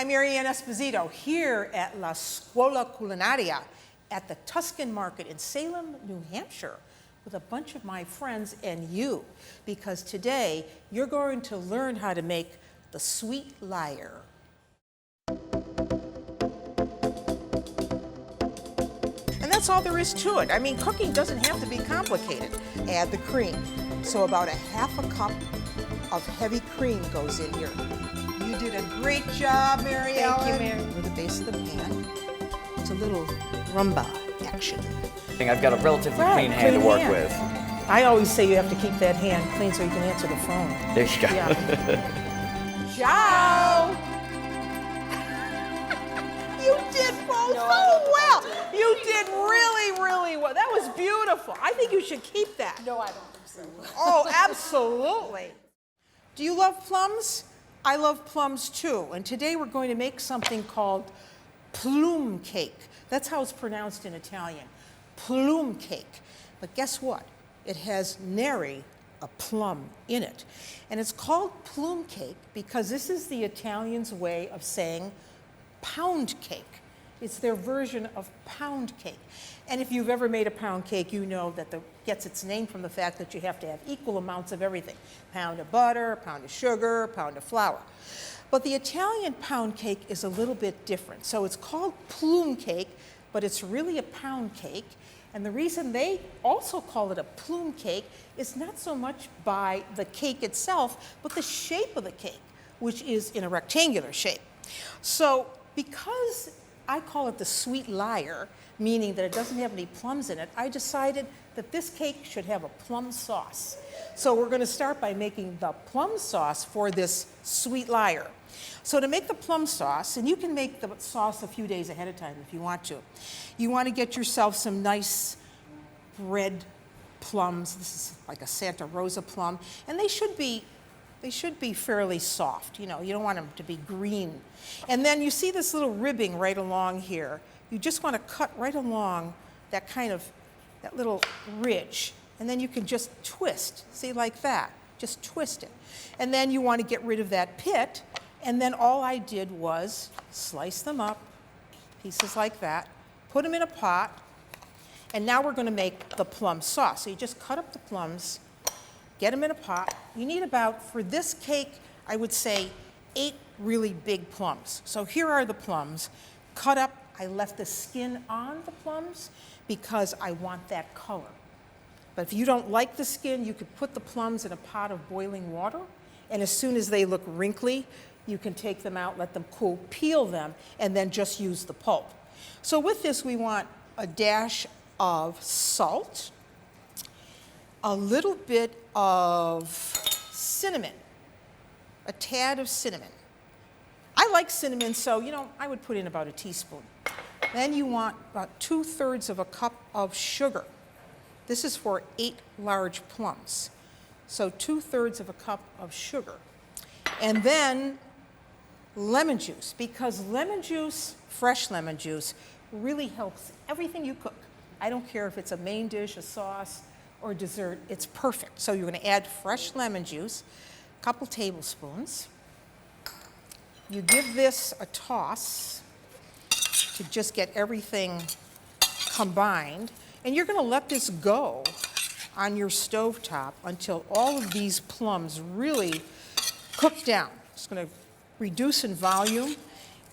I'm Mary Ann Esposito here at La Scuola Culinaria at the Tuscan Market in Salem, New Hampshire, with a bunch of my friends and you, because today you're going to learn how to make the sweet liar. And that's all there is to it. I mean, cooking doesn't have to be complicated. Add the cream. So about a half a cup of heavy cream goes in here. You did a great job, Mary Ellen. Thank you, Mary. With the base of the pan, it's a little rumba action. I've got a relatively clean hand to work with. I always say you have to keep that hand clean so you can answer the phone. There you go. Yeah. Ciao! You did both so well. You did really, really well. That was beautiful. I think you should keep that. No, I don't think so. Oh, absolutely. Do you love plums? I love plums too. And today we're going to make something called plume cake. That's how it's pronounced in Italian. Plume cake. But guess what? It has nary a plum in it. And it's called plume cake because this is the Italians' way of saying pound cake. It's their version of pound cake. And if you've ever made a pound cake, you know that gets its name from the fact that you have to have equal amounts of everything. Pound of butter, pound of sugar, pound of flour. But the Italian pound cake is a little bit different. So it's called plume cake, but it's really a pound cake. And the reason they also call it a plume cake is not so much by the cake itself, but the shape of the cake, which is in a rectangular shape. So because I call it the sweet liar, meaning that it doesn't have any plums in it, I decided that this cake should have a plum sauce. So we're going to start by making the plum sauce for this sweet liar. So to make the plum sauce, and you can make the sauce a few days ahead of time if you want to, you want to get yourself some nice red plums. This is like a Santa Rosa plum, and they should be fairly soft. You know, you don't want them to be green. And then you see this little ribbing right along here. You just want to cut right along that little ridge. And then you can just twist, see, like that. Just twist it. And then you want to get rid of that pit. And then all I did was slice them up, pieces like that, put them in a pot. And now we're going to make the plum sauce. So you just cut up the plums, get them in a pot. You need about, for this cake, I would say 8 really big plums. So here are the plums. Cut up, I left the skin on the plums because I want that color. But if you don't like the skin, you could put the plums in a pot of boiling water, and as soon as they look wrinkly, you can take them out, let them cool, peel them, and then just use the pulp. So with this, we want a dash of salt, a little bit of cinnamon, a tad of cinnamon. I like cinnamon, so, I would put in about a teaspoon. Then you want about 2/3 of a cup of sugar. This is for 8 large plums. So 2/3 of a cup of sugar. And then lemon juice, because lemon juice, fresh lemon juice, really helps everything you cook. I don't care if it's a main dish, a sauce, or dessert, it's perfect. So you're going to add fresh lemon juice, a couple tablespoons. You give this a toss to just get everything combined. And you're going to let this go on your stovetop until all of these plums really cook down. It's going to reduce in volume,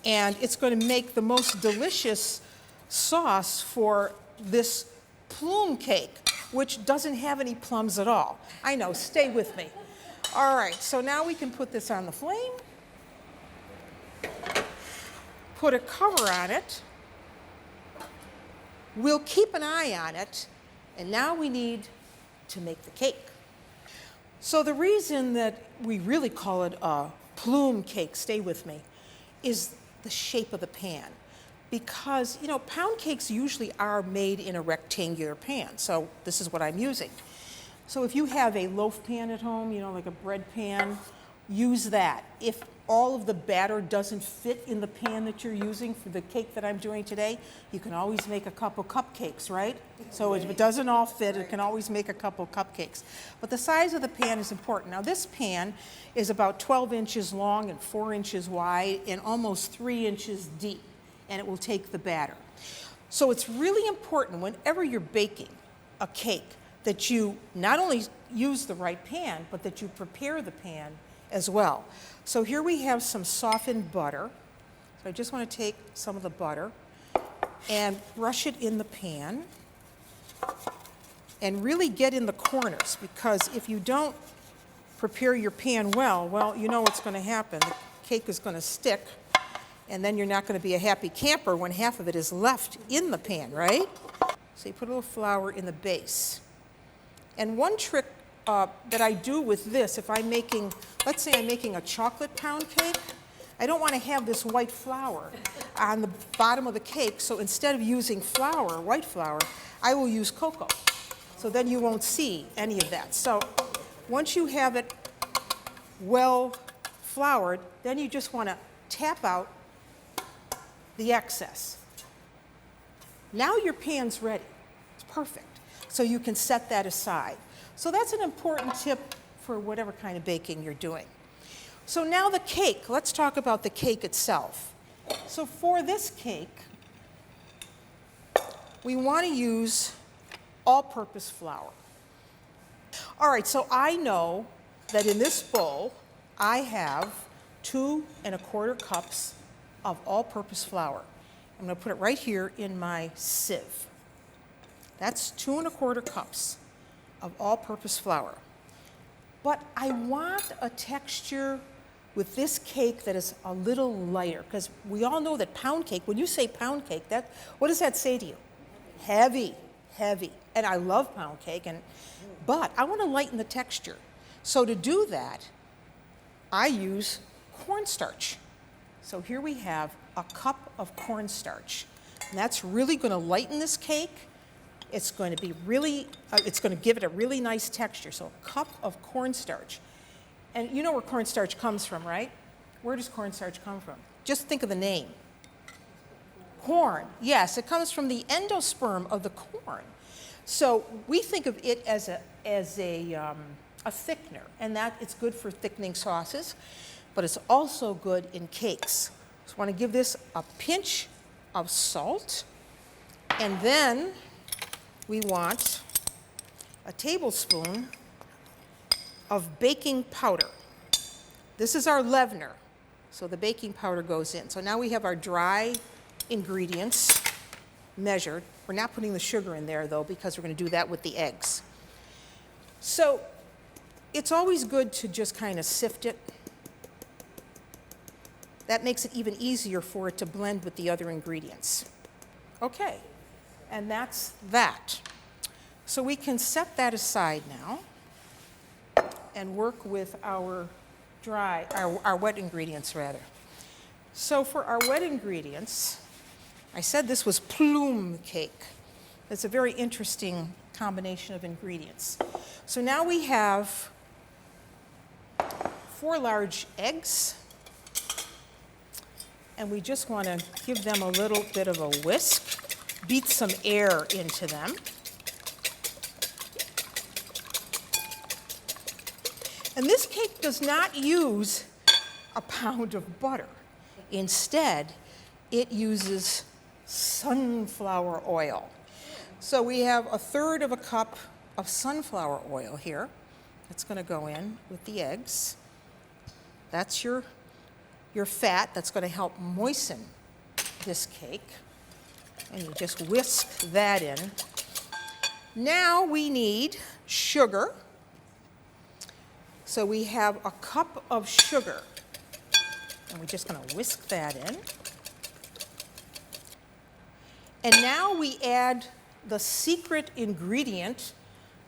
and it's going to make the most delicious sauce for this plume cake, which doesn't have any plums at all. I know, stay with me. All right, so now we can put this on the flame, put a cover on it. We'll keep an eye on it, and now we need to make the cake. So the reason that we really call it a plume cake, stay with me, is the shape of the pan. Because, pound cakes usually are made in a rectangular pan, so this is what I'm using. So if you have a loaf pan at home, like a bread pan, use that. If all of the batter doesn't fit in the pan that you're using for the cake that I'm doing today, you can always make a couple cupcakes, right? So if it doesn't all fit, it can always make a couple cupcakes. But the size of the pan is important. Now this pan is about 12 inches long and 4 inches wide and almost 3 inches deep, and it will take the batter. So it's really important whenever you're baking a cake that you not only use the right pan, but that you prepare the pan as well. So here we have some softened butter. So I just want to take some of the butter and brush it in the pan and really get in the corners, because if you don't prepare your pan well, you know what's going to happen. The cake is going to stick, and then you're not going to be a happy camper when half of it is left in the pan, right? So you put a little flour in the base. And one trick that I do with this, if I'm making, let's say I'm making a chocolate pound cake, I don't want to have this white flour on the bottom of the cake, so instead of using flour, white flour, I will use cocoa. So then you won't see any of that. So once you have it well floured, then you just want to tap out the excess. Now your pan's ready. It's perfect. So you can set that aside. So that's an important tip for whatever kind of baking you're doing. So now the cake. Let's talk about the cake itself. So for this cake, we want to use all-purpose flour. All right, so I know that in this bowl, I have 2 1/4 cups of all-purpose flour. I'm going to put it right here in my sieve. That's 2 1/4 cups of all-purpose flour. But I want a texture with this cake that is a little lighter, because we all know that pound cake, when you say pound cake, what does that say to you? Heavy, heavy. And I love pound cake, but I want to lighten the texture. So to do that, I use cornstarch. So here we have a cup of cornstarch. And that's really going to lighten this cake. It's going to be really, it's going to give it a really nice texture. So a cup of cornstarch. And you know where cornstarch comes from, right? Where does cornstarch come from? Just think of the name. Corn. Yes, it comes from the endosperm of the corn. So we think of it as a thickener, and that it's good for thickening sauces, but it's also good in cakes. So I want to give this a pinch of salt, and then we want a tablespoon of baking powder. This is our leavener, so the baking powder goes in. So now we have our dry ingredients measured. We're not putting the sugar in there, though, because we're going to do that with the eggs. So it's always good to just kind of sift it. That makes it even easier for it to blend with the other ingredients. Okay, and that's that. So we can set that aside now and work with our wet ingredients, rather. So for our wet ingredients, I said this was Plume cake. It's a very interesting combination of ingredients. So now we have 4 large eggs, and we just want to give them a little bit of a whisk, beat some air into them. And this cake does not use a pound of butter. Instead, it uses sunflower oil. So we have 1/3 cup of sunflower oil here. That's going to go in with the eggs. That's your fat that's going to help moisten this cake. And you just whisk that in. Now we need sugar. So we have a cup of sugar. And we're just going to whisk that in. And now we add the secret ingredient.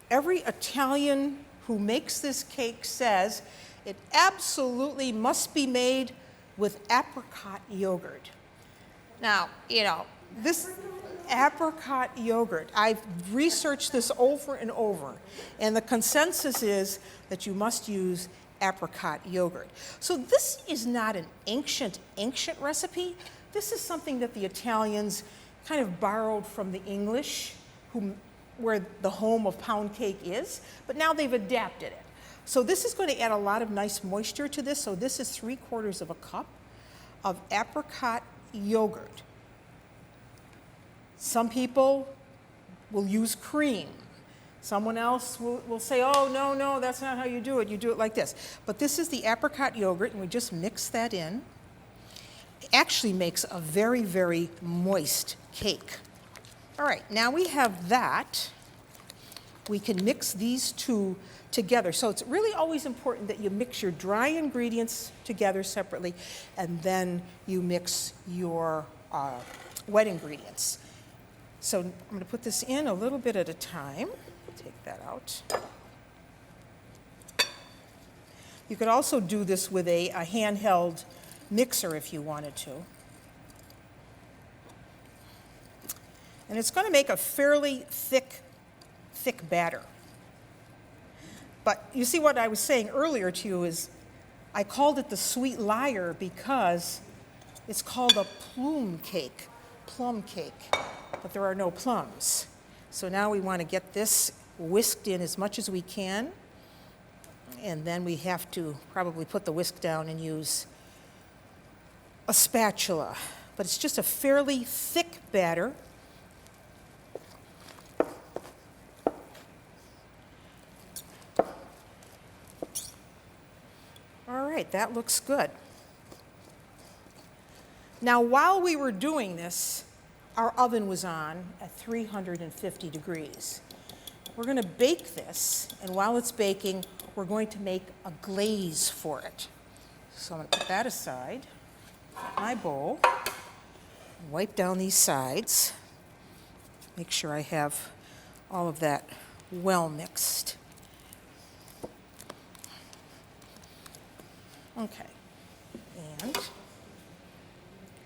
Every Italian who makes this cake says it absolutely must be made with apricot yogurt. Now, you know, this apricot yogurt, I've researched this over and over, and the consensus is that you must use apricot yogurt. So this is not an ancient recipe. This is something that the Italians kind of borrowed from the English, where the home of pound cake is, but now they've adapted it. So this is going to add a lot of nice moisture to this. So this is 3/4 of a cup of apricot yogurt. Some people will use cream. Someone else will say, oh, no, that's not how you do it. You do it like this. But this is the apricot yogurt, and we just mix that in. It actually makes a very, very moist cake. All right, now we have that. We can mix these two together. So it's really always important that you mix your dry ingredients together separately, and then you mix your wet ingredients. So I'm going to put this in a little bit at a time. Take that out. You could also do this with a handheld mixer if you wanted to. And it's going to make a fairly thick batter. But you see, what I was saying earlier to you is I called it the sweet liar because it's called a plum cake, but there are no plums. So now we want to get this whisked in as much as we can, and then we have to probably put the whisk down and use a spatula. But it's just a fairly thick batter. All right, that looks good. Now, while we were doing this, our oven was on at 350 degrees. We're going to bake this, and while it's baking, we're going to make a glaze for it. So I'm going to put that aside, my bowl, wipe down these sides, make sure I have all of that well mixed. Okay, and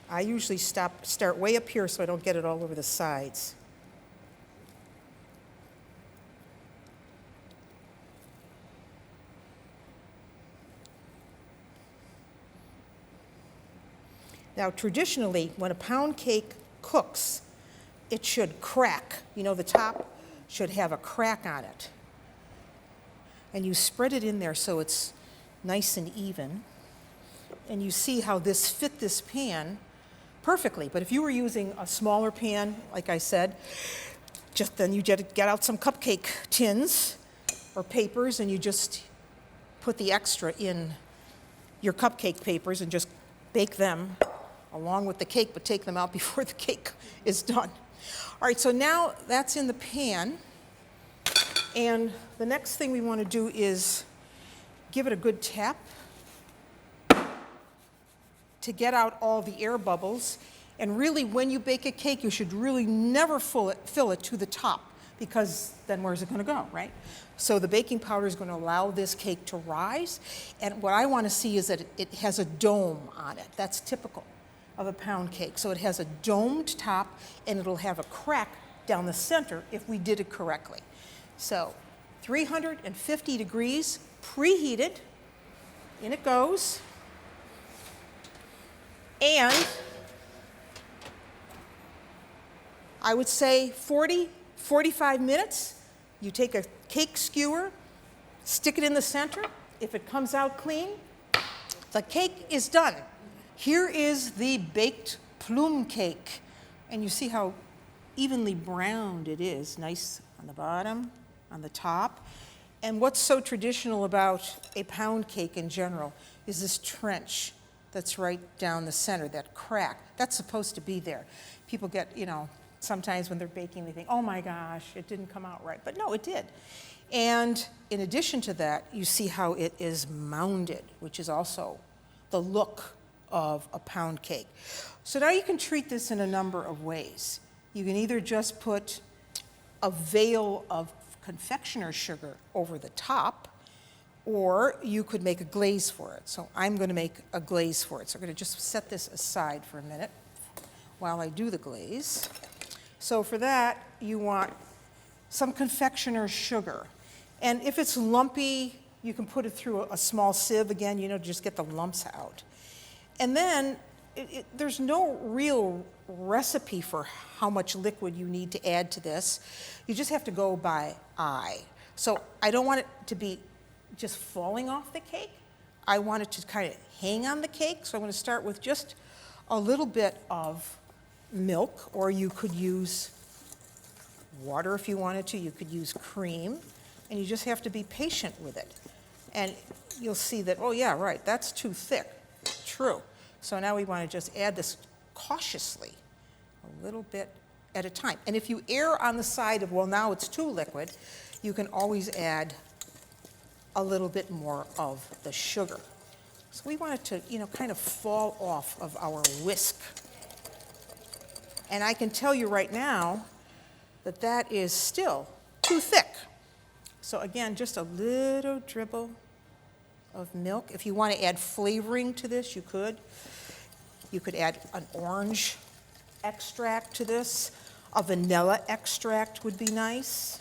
I usually start way up here so I don't get it all over the sides. Now, traditionally, when a pound cake cooks, it should crack. You know, the top should have a crack on it. And you spread it in there so it's nice and even. And you see how this fit this pan perfectly. But if you were using a smaller pan, like I said, just then you get out some cupcake tins or papers, and you just put the extra in your cupcake papers and just bake them along with the cake, but take them out before the cake is done. All right, so now that's in the pan. And the next thing we want to do is give it a good tap to get out all the air bubbles. And really, when you bake a cake, you should really never fill it to the top, because then where's it going to go, right? So the baking powder is going to allow this cake to rise. And what I want to see is that it has a dome on it. That's typical of a pound cake. So it has a domed top, and it'll have a crack down the center if we did it correctly. So 350 degrees, preheated, in it goes. And I would say 45 minutes. You take a cake skewer, stick it in the center. If it comes out clean, the cake is done. Here is the baked plume cake. And you see how evenly browned it is, nice on the bottom, on the top. And what's so traditional about a pound cake in general is this trench that's right down the center, that crack. That's supposed to be there. People get, sometimes when they're baking, they think, oh my gosh, it didn't come out right. But no, it did. And in addition to that, you see how it is mounded, which is also the look of a pound cake. So now you can treat this in a number of ways. You can either just put a veil of confectioner's sugar over the top, or you could make a glaze for it. So I'm going to make a glaze for it. So I'm going to just set this aside for a minute while I do the glaze. So for that, you want some confectioner's sugar. And if it's lumpy, You can put it through a small sieve again, you know, to just get the lumps out. And then there's no real recipe for how much liquid you need to add to this. You just have to go by eye. So I don't want it to be just falling off the cake. I want it to kind of hang on the cake. So I'm going to start with just a little bit of milk, or you could use water if you wanted to. You could use cream, and you just have to be patient with it. And you'll see that, oh yeah, right, that's too thick. True. So now we want to just add this cautiously, a little bit at a time. And if you err on the side of, well, now it's too liquid, you can always add a little bit more of the sugar. So we want it to, you know, kind of fall off of our whisk. And I can tell you right now that that is still too thick. So again, just a little dribble of milk. If you want to add flavoring to this, you could. You could add an orange extract to this. A vanilla extract would be nice.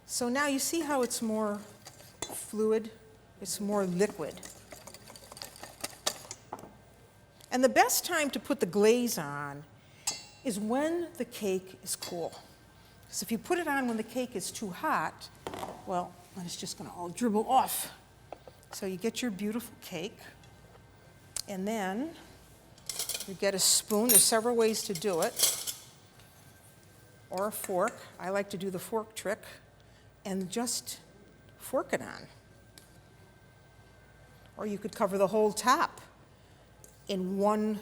So now you see how it's more fluid, it's more liquid. And the best time to put the glaze on is when the cake is cool. Because if you put it on when the cake is too hot, well, then it's just going to all dribble off. So you get your beautiful cake, and then you get a spoon. There's several ways to do it, or a fork. I like to do the fork trick, and just fork it on. Or you could cover the whole top in one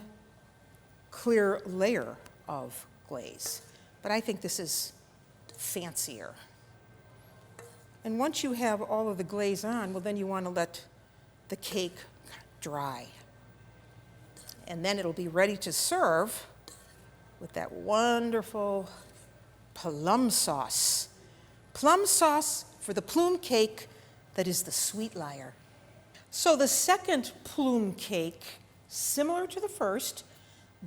clear layer of glaze. But I think this is fancier. And once you have all of the glaze on, well, then you want to let the cake dry. And then it'll be ready to serve with that wonderful plum sauce. Plum sauce for the Plume cake that is the sweet liar. So the second Plume cake, similar to the first,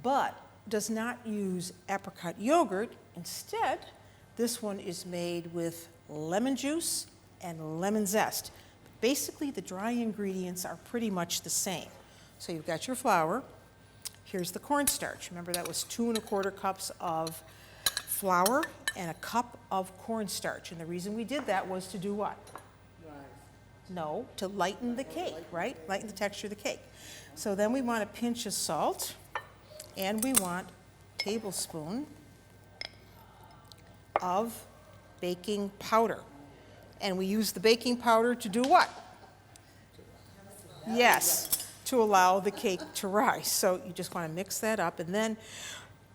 but does not use apricot yogurt. Instead, this one is made with lemon juice and lemon zest. Basically, the dry ingredients are pretty much the same. So you've got your flour. Here's the cornstarch. Remember, that was 2 1/4 cups of flour and a cup of cornstarch. And the reason we did that was to do what? No, to lighten the cake, right? Lighten the texture of the cake. So then we want a pinch of salt, and we want a tablespoon of baking powder. And we use the baking powder to do what? Yes, to allow the cake to rise. So you just want to mix that up. And then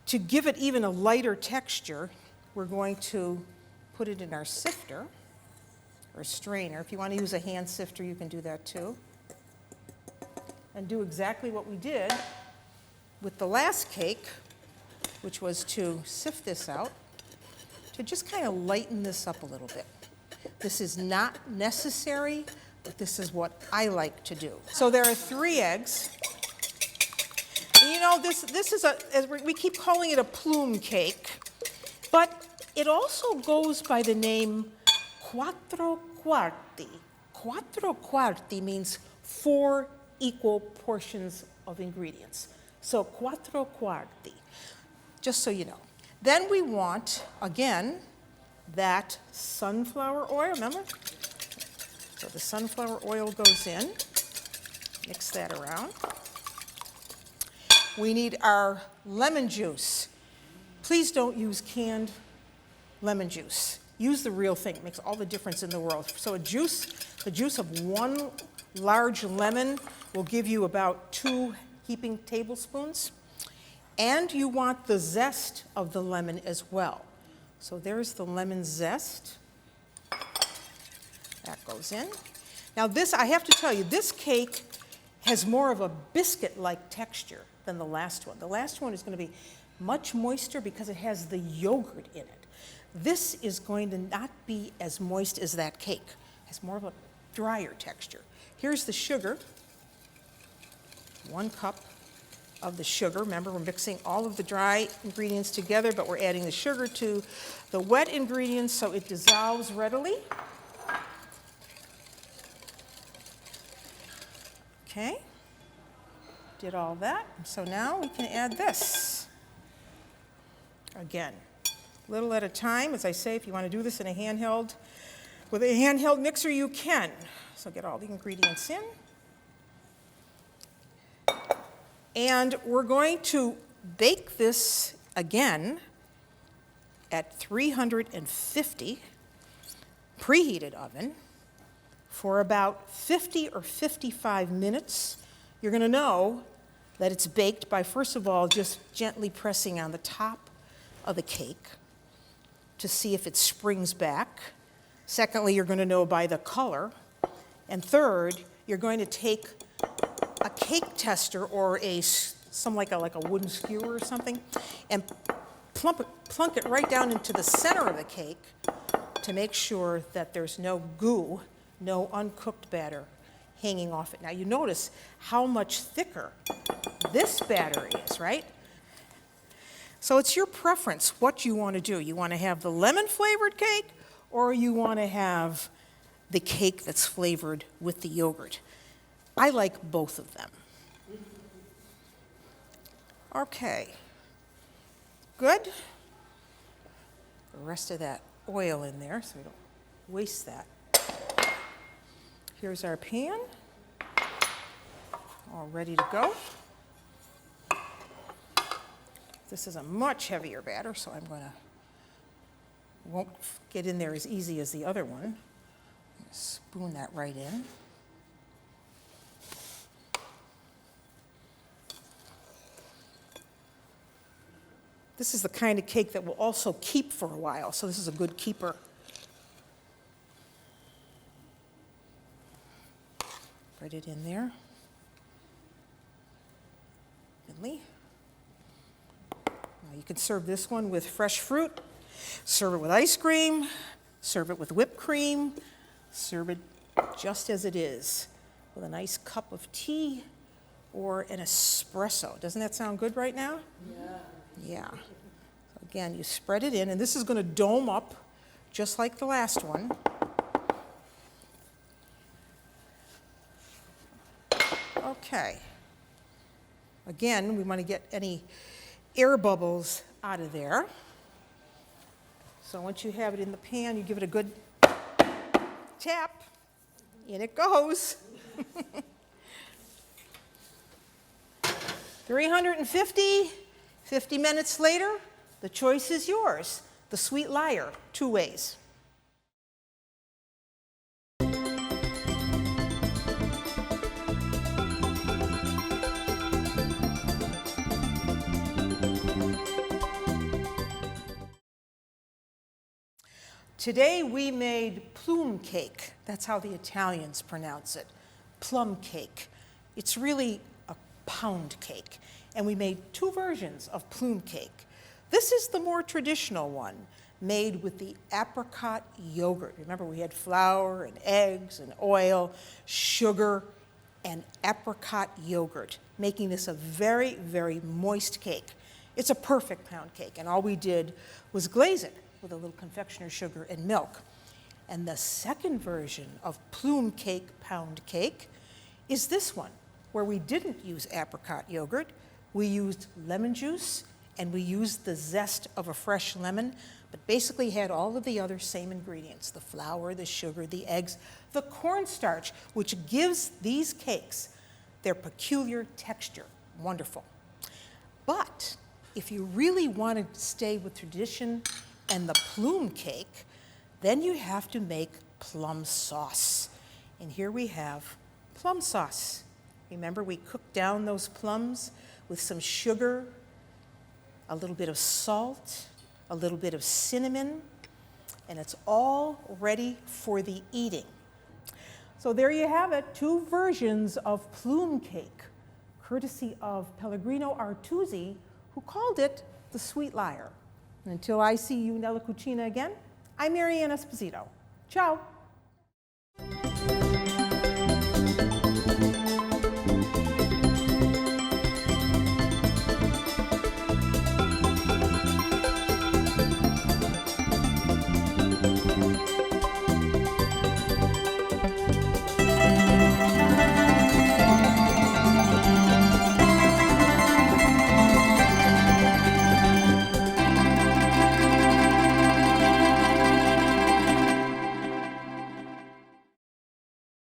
to give it even a lighter texture, we're going to put it in our sifter or strainer. If you want to use a hand sifter, you can do that too. And do exactly what we did with the last cake, which was to sift this out, to just kind of lighten this up a little bit. This is not necessary, but this is what I like to do. So there are 3 eggs. And you know, this is as we keep calling it a Plume cake, but it also goes by the name quattro quarti. Quattro quarti means 4 equal portions of ingredients. So quattro quarti, just so you know. Then we want, again, that sunflower oil, remember? So the sunflower oil goes in, mix that around. We need our lemon juice. Please don't use canned lemon juice. Use the real thing, it makes all the difference in the world. So the juice of 1 large lemon will give you about 2 heaping tablespoons. And you want the zest of the lemon as well. So there's the lemon zest. That goes in. Now this, I have to tell you, this cake has more of a biscuit-like texture than the last one. The last one is going to be much moister because it has the yogurt in it. This is going to not be as moist as that cake. It has more of a drier texture. Here's the sugar. 1 cup of the sugar. Remember, we're mixing all of the dry ingredients together, but we're adding the sugar to the wet ingredients so it dissolves readily. Okay. Did all that. So now we can add this. Again, little at a time. As I say, if you want to do this in a handheld, with a handheld mixer, you can. So get all the ingredients in. And we're going to bake this again at 350 preheated oven for about 50 or 55 minutes. You're going to know that it's baked by, first of all, just gently pressing on the top of the cake to see if it springs back. Secondly, you're going to know by the color. And third, you're going to take a cake tester or some like a wooden skewer or something, and plunk it right down into the center of the cake to make sure that there's no goo, no uncooked batter hanging off it. Now you notice how much thicker this batter is, right? So it's your preference what you want to do. You want to have the lemon flavored cake, or you want to have the cake that's flavored with the yogurt. I like both of them. Okay. Good. The rest of that oil in there so we don't waste that. Here's our pan, all ready to go. This is a much heavier batter, so won't get in there as easy as the other one. Spoon that right in. This is the kind of cake that will also keep for a while, so this is a good keeper. Spread it in there. Now you can serve this one with fresh fruit, serve it with ice cream, serve it with whipped cream, serve it just as it is with a nice cup of tea or an espresso. Doesn't that sound good right now? Yeah. So again, you spread it in, and this is going to dome up just like the last one. Okay. Again, we want to get any air bubbles out of there. So once you have it in the pan, you give it a good tap. In it goes. 350, 50 minutes later, the choice is yours. The Sweet Liar, 2 ways. Today we made plume cake. That's how the Italians pronounce it. Plum cake. It's really a pound cake. And we made 2 versions of plume cake. This is the more traditional one, made with the apricot yogurt. Remember, we had flour and eggs and oil, sugar, and apricot yogurt, making this a very, very moist cake. It's a perfect pound cake, and all we did was glaze it with a little confectioner's sugar and milk. And the second version of plume cake pound cake is this one, where we didn't use apricot yogurt. We used lemon juice, and we used the zest of a fresh lemon, but basically had all of the other same ingredients, the flour, the sugar, the eggs, the cornstarch, which gives these cakes their peculiar texture. Wonderful. But if you really want to stay with tradition and the plume cake, then you have to make plum sauce. And here we have plum sauce. Remember, we cooked down those plums with some sugar, a little bit of salt, a little bit of cinnamon, and it's all ready for the eating. So there you have it, 2 versions of plume cake, courtesy of Pellegrino Artusi, who called it the Sweet Liar. And until I see you nella cucina again, I'm Mary Ann Esposito. Ciao.